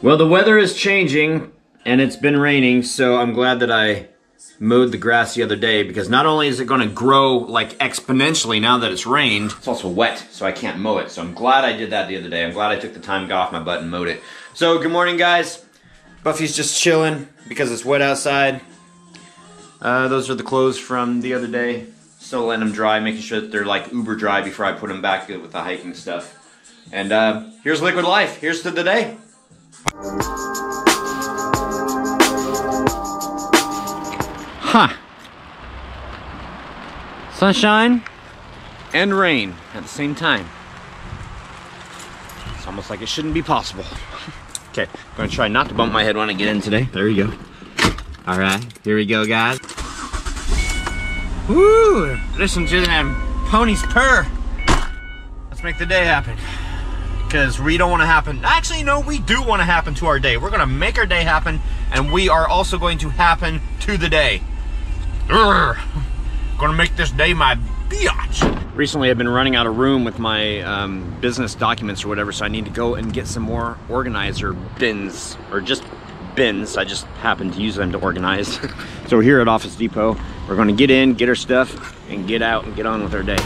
Well, the weather is changing and it's been raining, so I'm glad that I mowed the grass the other day, because not only is it going to grow like exponentially now that it's rained, it's also wet, so I can't mow it. So I'm glad I did that the other day. I'm glad I took the time, got off my butt and mowed it. So good morning, guys. Buffy's just chilling because it's wet outside. Those are the clothes from the other day. Still letting them dry, making sure that they're like uber dry before I put them back with the hiking stuff. And here's Liquid Life. Here's to the day. Huh. Sunshine and rain at the same time. It's almost like it shouldn't be possible. Okay, I'm gonna try not to bump my head when I get in today. There you go. All right, here we go, guys. Woo! Listen to them ponies purr. Let's make the day happen. Because we don't want to happen. Actually, no, we do want to happen to our day. We're gonna make our day happen, and we are also going to happen to the day. Urgh. Gonna make this day my biatch. Recently, I've been running out of room with my business documents or whatever, so I need to go and get some more organizer bins, or just bins. I just happen to use them to organize. So we're here at Office Depot. We're gonna get in, get our stuff, and get out and get on with our day.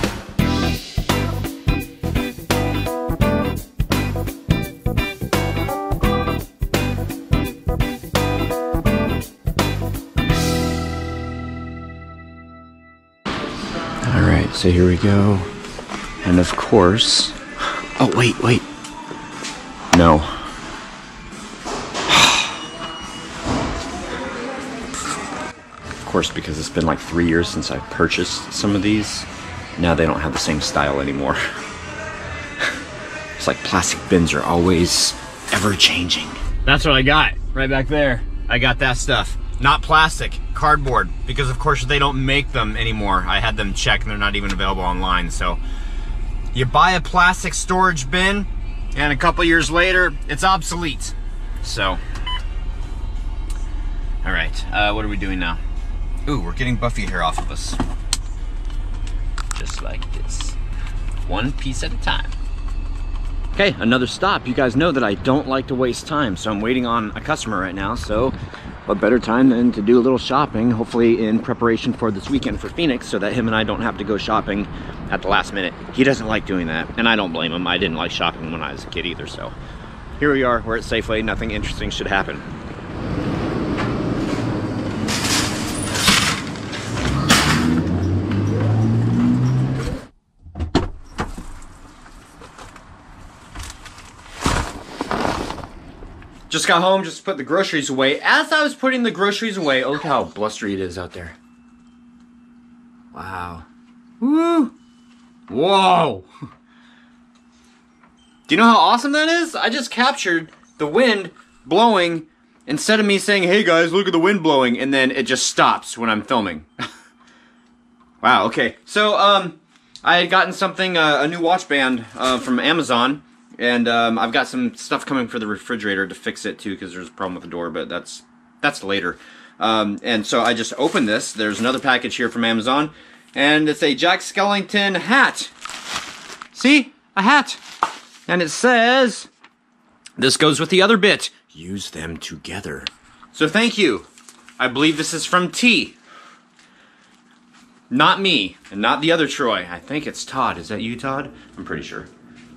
Alright, so here we go. And of course... Oh, wait. No. Of course, because it's been like 3 years since I purchased some of these, now they don't have the same style anymore. It's like plastic bins are always ever changing. That's what I got right back there. I got that stuff. Not plastic, cardboard, because of course they don't make them anymore. I had them checked and they're not even available online. So you buy a plastic storage bin and a couple years later it's obsolete. So, all right, what are we doing now? Ooh, we're getting Buffy hair off of us. Just like this. One piece at a time. Okay, another stop. You guys know that I don't like to waste time, so I'm waiting on a customer right now, so what better time than to do a little shopping, hopefully in preparation for this weekend for Phoenix, so that him and I don't have to go shopping at the last minute. He doesn't like doing that, and I don't blame him. I didn't like shopping when I was a kid either, so here we are. We're at Safeway. Nothing interesting should happen. Just got home, just put the groceries away. As I was putting the groceries away, oh, look how blustery it is out there. Wow. Woo! Whoa! Do you know how awesome that is? I just captured the wind blowing instead of me saying, hey guys, look at the wind blowing, and then it just stops when I'm filming. Wow, okay. So, I had gotten something, a new watch band from Amazon. And I've got some stuff coming for the refrigerator to fix it too, because there's a problem with the door, but that's later. And so I just opened this. There's another package here from Amazon, and it's a Jack Skellington hat. See? A hat. And it says, this goes with the other bit. Use them together. So thank you. I believe this is from T. Not me, and not the other Troy. I think it's Todd. Is that you, Todd? I'm pretty sure.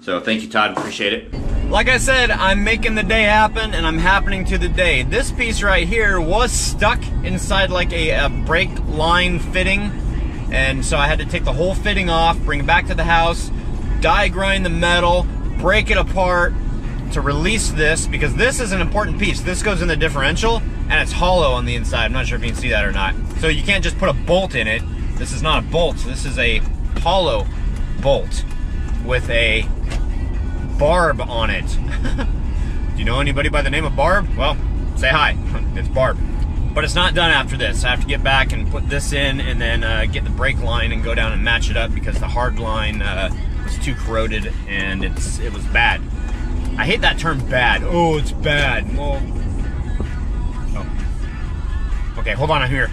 So thank you, Todd, appreciate it. Like I said, I'm making the day happen, and I'm happening to the day. This piece right here was stuck inside like a brake line fitting, and so I had to take the whole fitting off, bring it back to the house, die grind the metal, break it apart to release this, because this is an important piece. This goes in the differential, and it's hollow on the inside. I'm not sure if you can see that or not. So you can't just put a bolt in it. This is not a bolt, this is a hollow bolt with a barb on it. Do you know anybody by the name of Barb? Well, say hi. It's Barb. But it's not done after this. I have to get back and put this in, and then get the brake line and go down and match it up, because the hard line was too corroded and it was bad. I hate that term, bad. Oh, it's bad. Well, oh. Okay, hold on, I'm here.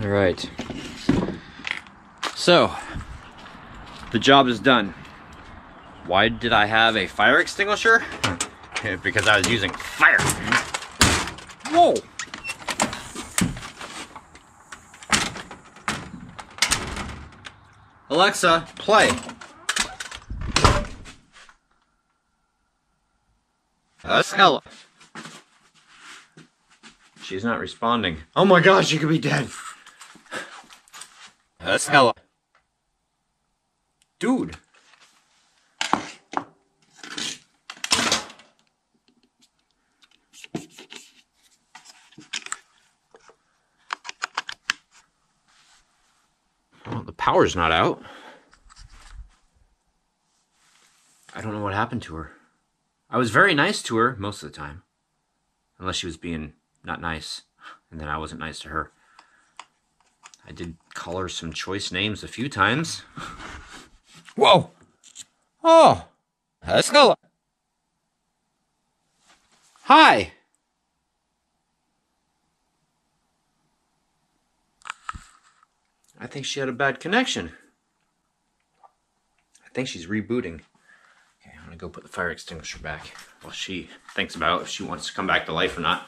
All right. So, the job is done. Why did I have a fire extinguisher? because I was using fire. Whoa! Alexa, play. That's Ella. She's not responding. Oh my gosh, she could be dead. That's Ella. Dude. Well, the power's not out. I don't know what happened to her. I was very nice to her most of the time. Unless she was being not nice. And then I wasn't nice to her. I did call her some choice names a few times. Whoa! Oh! That's Ella. Hi! I think she had a bad connection. I think she's rebooting. Okay, I'm gonna go put the fire extinguisher back while she thinks about if she wants to come back to life or not.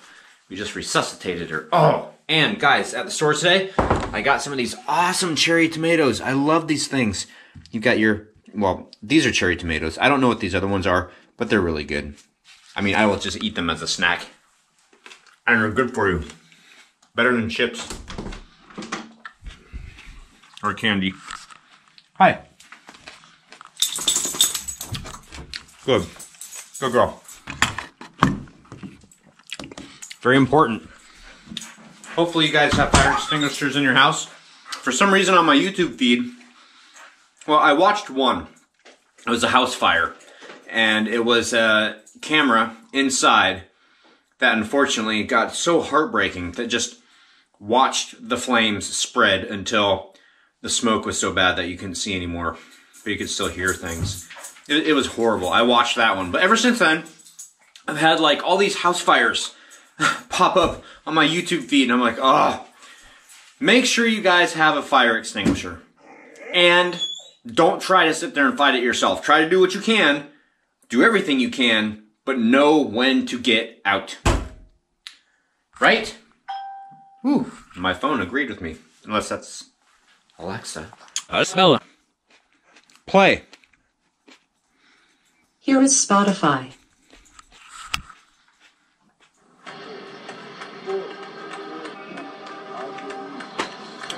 We just resuscitated her. Oh, and guys, at the store today, I got some of these awesome cherry tomatoes. I love these things. You've got your, well, these are cherry tomatoes. I don't know what these other ones are, but they're really good. I mean, I will just eat them as a snack. And they're good for you. Better than chips. Or candy. Hi. Good. Good girl. Very important. Hopefully you guys have fire extinguishers in your house. For some reason on my YouTube feed, well, I watched one. It was a house fire. And it was a camera inside that unfortunately got so heartbreaking that just watched the flames spread until the smoke was so bad that you couldn't see anymore, but you could still hear things. It was horrible. I watched that one. But ever since then, I've had like all these house fires pop up on my YouTube feed, and I'm like, oh. Make sure you guys have a fire extinguisher. And don't try to sit there and fight it yourself. Try to do what you can. Do everything you can, but know when to get out. Right? Whew. My phone agreed with me. Unless that's Alexa. Ella. Play. Here is Spotify.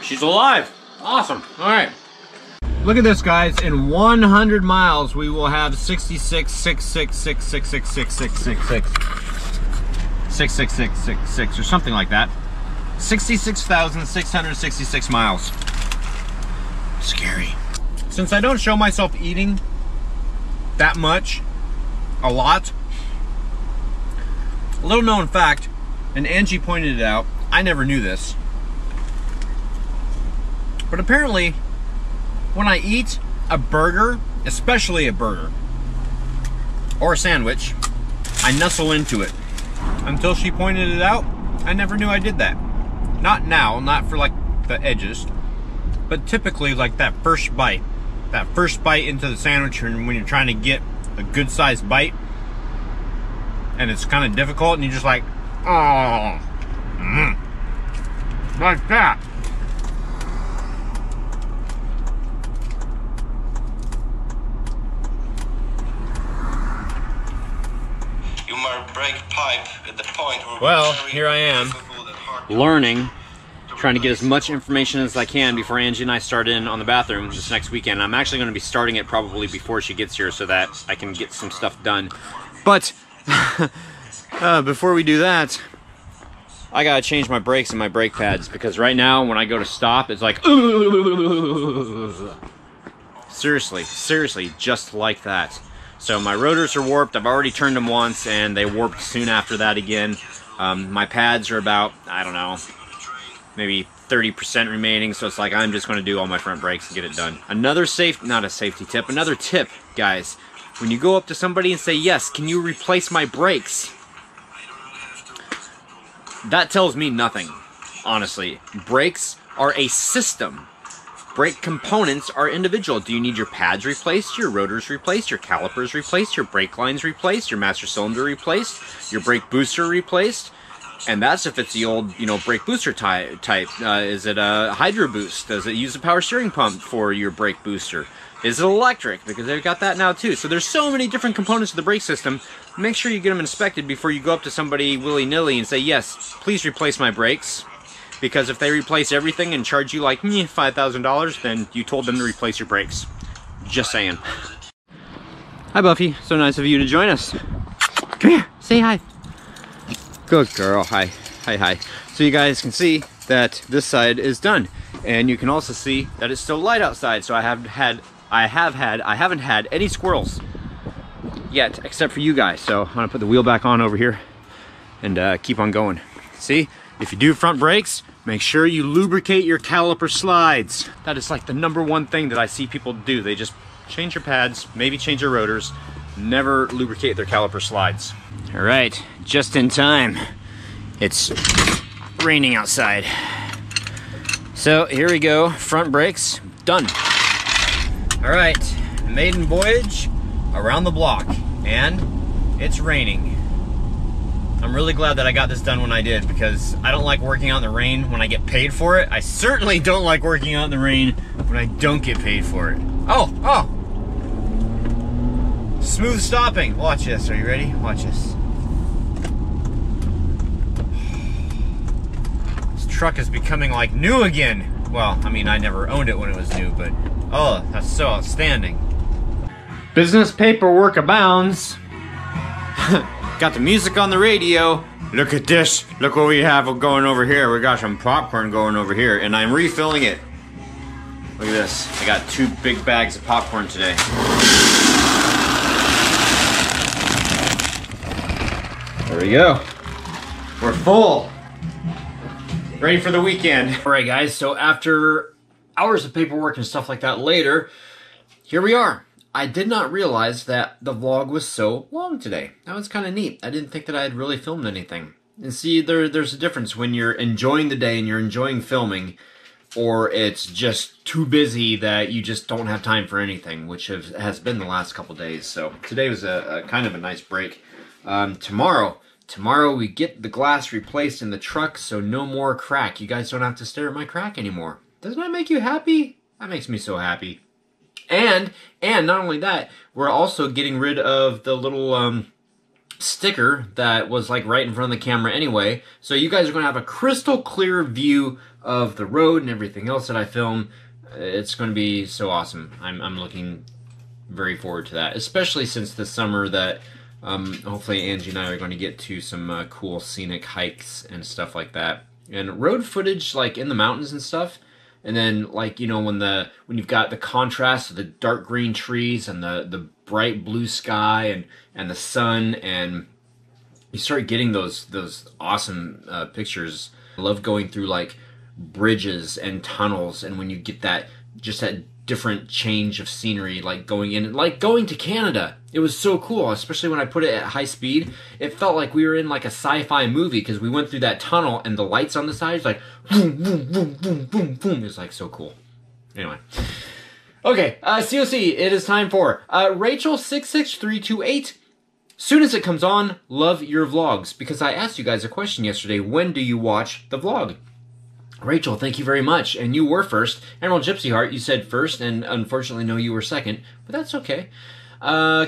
She's alive. Awesome. All right. Look at this, guys. In 100 miles, we will have 66 or something like that. 66,666 miles. Scary. Since I don't show myself eating that much, a lot, a little known fact, and Angie pointed it out, I never knew this, but apparently when I eat a burger, especially a burger or a sandwich, I nuzzle into it. Until she pointed it out, I never knew I did that. Not now, not for like the edges, but typically like that first bite into the sandwich, and when you're trying to get a good sized bite and it's kind of difficult and you're just like, oh, like that. You might break pipe at the point where well, here I am, learning, trying to get as much information as I can before Angie and I start in on the bathroom this next weekend. I'm actually going to be starting it probably before she gets here so that I can get some stuff done. But before we do that, I gotta change my brakes and my brake pads, because right now when I go to stop, it's like seriously, just like that. So my rotors are warped. I've already turned them once and they warped soon after that again. My pads are about, I don't know, maybe 30% remaining, so it's like I'm just going to do all my front brakes and get it done. Another another tip, guys. When you go up to somebody and say, yes, can you replace my brakes? That tells me nothing, honestly. Brakes are a system. brake components are individual. Do you need your pads replaced, your rotors replaced, your calipers replaced, your brake lines replaced, your master cylinder replaced, your brake booster replaced? And that's if it's the old, you know, brake booster type. Is it a hydro boost? Does it use a power steering pump for your brake booster? Is it electric? Because they've got that now too. So there's so many different components of the brake system. Make sure you get them inspected before you go up to somebody willy-nilly and say, yes, please replace my brakes. Because if they replace everything and charge you like $5,000, then you told them to replace your brakes. Just saying. Hi, Buffy. So nice of you to join us. Come here. Say hi. Good girl. Hi. Hi, hi. So you guys can see that this side is done. And you can also see that it's still light outside. So I haven't had any squirrels yet, except for you guys. So I'm gonna put the wheel back on over here and keep on going. See? If you do front brakes, make sure you lubricate your caliper slides. That is like the #1 thing that I see people do. They just change your pads, maybe change your rotors, never lubricate their caliper slides. All right, just in time. It's raining outside. So here we go, front brakes, done. All right, maiden voyage around the block, and it's raining. I'm really glad that I got this done when I did, because I don't like working out in the rain when I get paid for it. I certainly don't like working out in the rain when I don't get paid for it. Oh! Smooth stopping. Watch this. Are you ready? Watch this. This truck is becoming like new again. Well, I mean, I never owned it when it was new, but oh, that's so outstanding. Business paperwork abounds. Got the music on the radio. Look at this. Look what we have going over here. We got some popcorn going over here, and I'm refilling it. Look at this. I got 2 big bags of popcorn today. There we go. We're full. Ready for the weekend. All right, guys. So after hours of paperwork and stuff like that later, here we are. I did not realize that the vlog was so long today. That was kind of neat. I didn't think that I had really filmed anything. And see, there's a difference when you're enjoying the day and you're enjoying filming, or it's just too busy that you just don't have time for anything, which has been the last couple days. So today was a kind of a nice break. Tomorrow we get the glass replaced in the truck, so no more crack. You guys don't have to stare at my crack anymore. Doesn't that make you happy? That makes me so happy. And not only that, we're also getting rid of the little sticker that was like right in front of the camera anyway. So you guys are going to have a crystal clear view of the road and everything else that I film. It's going to be so awesome. I'm looking very forward to that, especially since this summer that hopefully Angie and I are going to get to some cool scenic hikes and stuff like that. And road footage like in the mountains and stuff. And then, like, you know, when you've got the contrast of the dark green trees and the bright blue sky and the sun, and you start getting those awesome pictures. I love going through like bridges and tunnels, and when you get that different change of scenery, like going to Canada. It was so cool, especially when I put it at high speed. It felt like we were in like a sci-fi movie, because we went through that tunnel and the lights on the side is like boom, boom, boom, boom, boom, boom. It's like so cool. Anyway. Okay, COC, it is time for Rachel66328. Soon as it comes on, love your vlogs, because I asked you guys a question yesterday. When do you watch the vlog? Rachel, thank you very much. And you were first. Emerald Gypsy Heart, you said first, and unfortunately, no, you were second. But that's okay.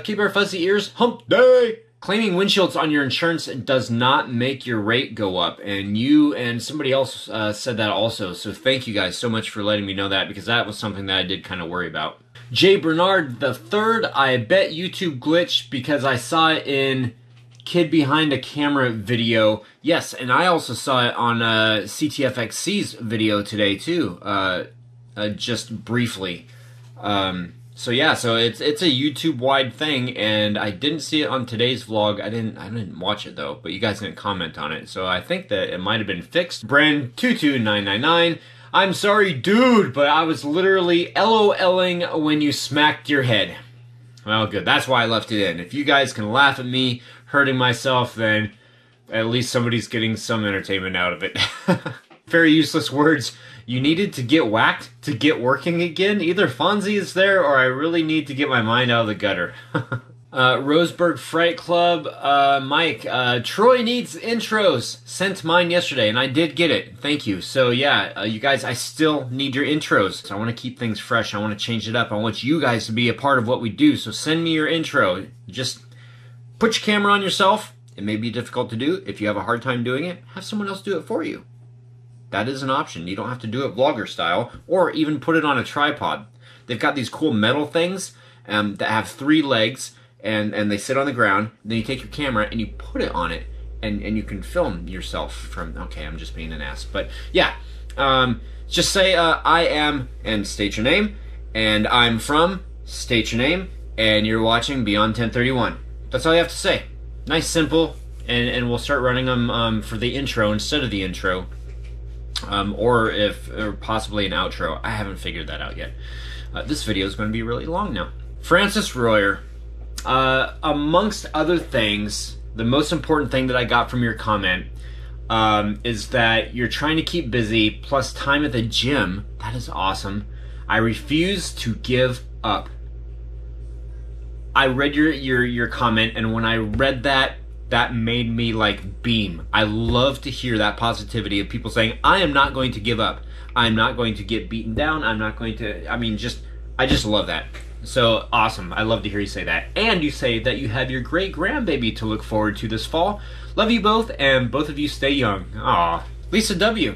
Keep our fuzzy ears. Hump day! Claiming windshields on your insurance does not make your rate go up. And you and somebody else said that also. So thank you guys so much for letting me know that, because that was something that I did kind of worry about. Jay Bernard III, I bet YouTube glitched because I saw it in Kid Behind a Camera video. Yes, and I also saw it on CTFXC's video today too, just briefly. So yeah, so it's a YouTube-wide thing, and I didn't see it on today's vlog. I didn't watch it though, but you guys didn't comment on it, so I think that it might have been fixed. Brand22999, I'm sorry, dude, but I was literally LOLing when you smacked your head. Well, good. That's why I left it in. If you guys can laugh at me hurting myself, then at least somebody's getting some entertainment out of it. Very useless words. You needed to get whacked to get working again? Either Fonzie is there or I really need to get my mind out of the gutter. Roseburg Fright Club, Mike, Troy needs intros. Sent mine yesterday and I did get it. Thank you. So yeah, you guys, I still need your intros. So I want to keep things fresh. I want to change it up. I want you guys to be a part of what we do. So send me your intro. Just put your camera on yourself. It may be difficult to do. If you have a hard time doing it, have someone else do it for you. That is an option. You don't have to do it vlogger style or even put it on a tripod. They've got these cool metal things that have 3 legs and they sit on the ground. Then you take your camera and you put it on it and you can film yourself from, okay, I'm just being an ass. But yeah, just say I am and state your name and I'm from, state your name, and you're watching Beyond 1031. That's all you have to say. Nice, simple, and we'll start running them for the intro instead of the intro. Or possibly an outro. I haven't figured that out yet. This video is going to be really long now. Francis Royer, amongst other things, the most important thing that I got from your comment is that you're trying to keep busy, plus time at the gym. That is awesome. I refuse to give up. I read your comment, and when I read that, that made me like beam. I love to hear that positivity of people saying, I am not going to give up. I'm not going to get beaten down. I'm not going to, I mean, I just love that. So awesome. I love to hear you say that. And you say that you have your great grandbaby to look forward to this fall. Love you both, and both of you stay young. Aw. Lisa W.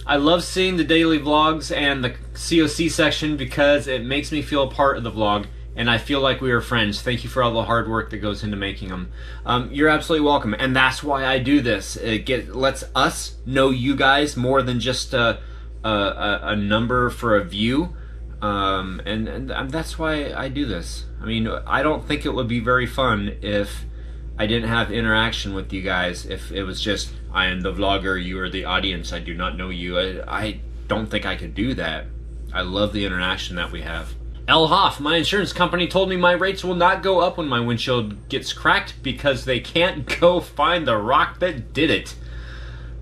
I love seeing the daily vlogs and the COC section because it makes me feel a part of the vlog. And I feel like we are friends. Thank you for all the hard work that goes into making them. You're absolutely welcome, and that's why I do this. It lets us know you guys more than just a number for a view, and that's why I do this. I mean, I don't think it would be very fun if I didn't have interaction with you guys. If it was just, I am the vlogger, you are the audience, I do not know you. I don't think I could do that. I love the interaction that we have. L. Hoff, my insurance company told me my rates will not go up when my windshield gets cracked because they can't go find the rock that did it.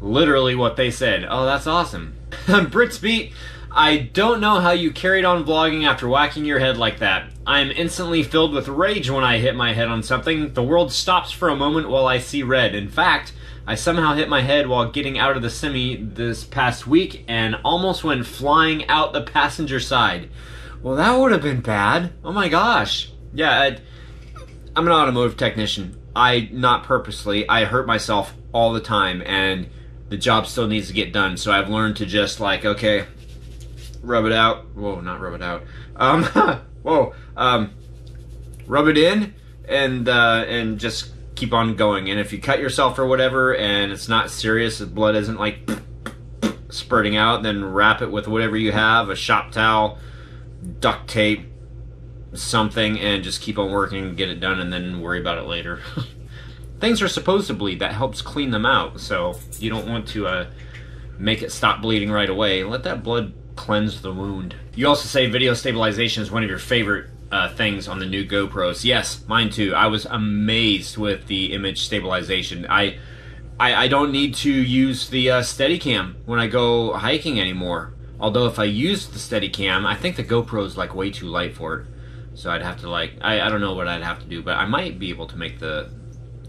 Literally what they said. Oh, that's awesome. Britsbeat, I don't know how you carried on vlogging after whacking your head like that. I am instantly filled with rage when I hit my head on something. The world stops for a moment while I see red. In fact, I somehow hit my head while getting out of the semi this past week and almost went flying out the passenger side. Well, that would have been bad. Oh my gosh. Yeah, I'm an automotive technician. Not purposely, I hurt myself all the time, and the job still needs to get done. So I've learned to just like, okay, rub it out. Whoa, not rub it out. Rub it in, and just keep on going. And if you cut yourself or whatever, and it's not serious, the blood isn't like spurting out, then wrap it with whatever you have, a shop towel, duct tape, something, and just keep on working, get it done, and then worry about it later. Things are supposed to bleed. That helps clean them out, so you don't want to make it stop bleeding right away. Let that blood cleanse the wound. You also say video stabilization is one of your favorite things on the new GoPros. Yes, mine too. I was amazed with the image stabilization. I don't need to use the Steadicam when I go hiking anymore. Although if I use the Steadicam, I think the GoPro is like way too light for it. So I'd have to like, I don't know what I'd have to do, but I might be able to make the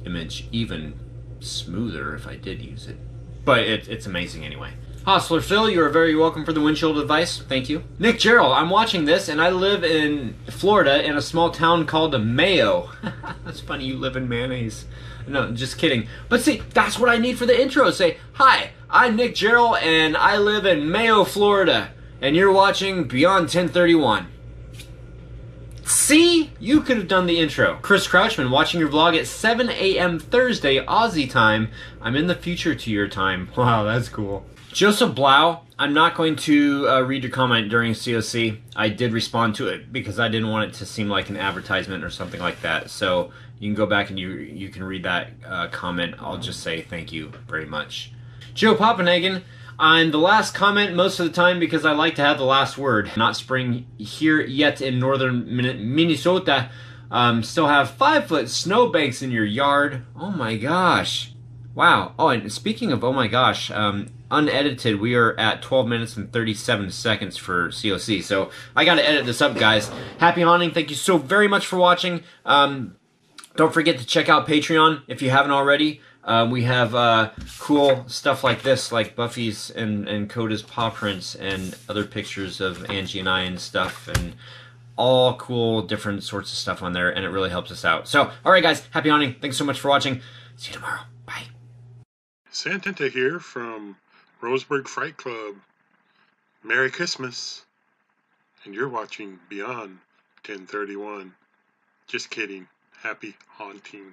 image even smoother if I did use it. But it's amazing anyway. Hostler Phil, you are very welcome for the windshield advice. Thank you. Nick Gerald, I'm watching this and I live in Florida in a small town called Mayo. That's funny, you live in mayonnaise. No, just kidding. But see, that's what I need for the intro. Say, hi, I'm Nick Gerald and I live in Mayo, Florida. And you're watching Beyond 1031. See? You could have done the intro. Chris Crouchman, watching your vlog at 7 a.m. Thursday, Aussie time. I'm in the future to your time. Wow, that's cool. Joseph Blau, I'm not going to read your comment during COC. I did respond to it because I didn't want it to seem like an advertisement or something like that. So you can go back and you can read that comment. I'll just say thank you very much. Joe Poppenhagen, I'm the last comment most of the time because I like to have the last word. Not spring here yet in northern Minnesota. Still have 5-foot snowbanks in your yard. Oh my gosh. Wow. Oh, and speaking of oh my gosh, unedited, we are at 12 minutes and 37 seconds for COC. So I got to edit this up, guys. Happy haunting. Thank you so very much for watching. Don't forget to check out Patreon if you haven't already. We have cool stuff like this, like Buffy's and Coda's paw prints and other pictures of Angie and I and stuff, and all cool different sorts of stuff on there, and it really helps us out. So, alright guys, happy haunting. Thanks so much for watching. See you tomorrow. Bye. Santa here from Roseburg Fright Club. Merry Christmas. And you're watching Beyond 1031. Just kidding. Happy haunting.